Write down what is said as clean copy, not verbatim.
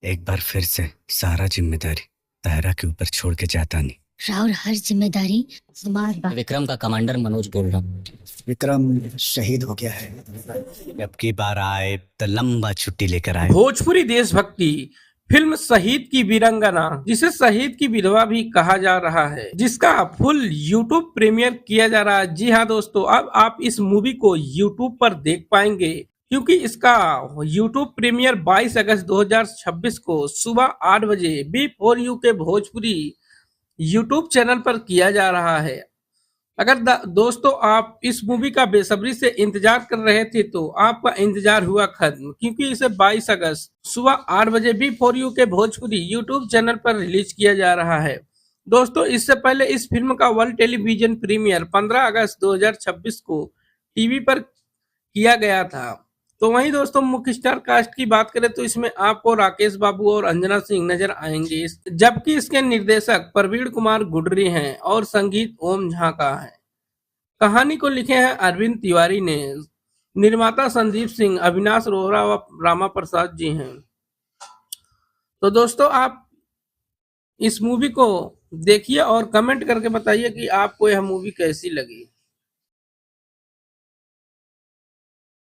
एक बार फिर से सारा जिम्मेदारी तायरा के ऊपर छोड़ के जाता नहीं। राहुल, हर जिम्मेदारी हमारा। विक्रम का कमांडर मनोज बोल रहा हूँ। विक्रम शहीद हो गया है। अब की बार आए तो लंबा छुट्टी लेकर आए। भोजपुरी देशभक्ति फिल्म शहीद की वीरंगना, जिसे शहीद की विधवा भी कहा जा रहा है, जिसका फुल यूट्यूब प्रीमियर किया जा रहा है। जी हाँ दोस्तों, अब आप इस मूवी को यूट्यूब पर देख पाएंगे, क्योंकि इसका यूट्यूब प्रीमियर 22 अगस्त 2026 को सुबह 8 बजे B4U के भोजपुरी यूट्यूब चैनल पर किया जा रहा है। अगर दोस्तों आप इस मूवी का बेसब्री से इंतजार कर रहे थे तो आपका इंतजार हुआ खत्म, क्योंकि इसे 22 अगस्त सुबह 8 बजे B4U के भोजपुरी यूट्यूब चैनल पर रिलीज किया जा रहा है। दोस्तों, इससे पहले इस फिल्म का वर्ल्ड टेलीविजन प्रीमियर 15 अगस्त 2026 को टीवी पर किया गया था। तो वहीं दोस्तों, मुख्य स्टार कास्ट की बात करें तो इसमें आपको राकेश बाबू और अंजना सिंह नजर आएंगे, जबकि इसके निर्देशक प्रवीण कुमार गुडरी हैं और संगीत ओम झा का है। कहानी को लिखे हैं अरविंद तिवारी ने। निर्माता संदीप सिंह, अविनाश रोहरा व रामा प्रसाद जी हैं। तो दोस्तों, आप इस मूवी को देखिए और कमेंट करके बताइए कि आपको यह मूवी कैसी लगी।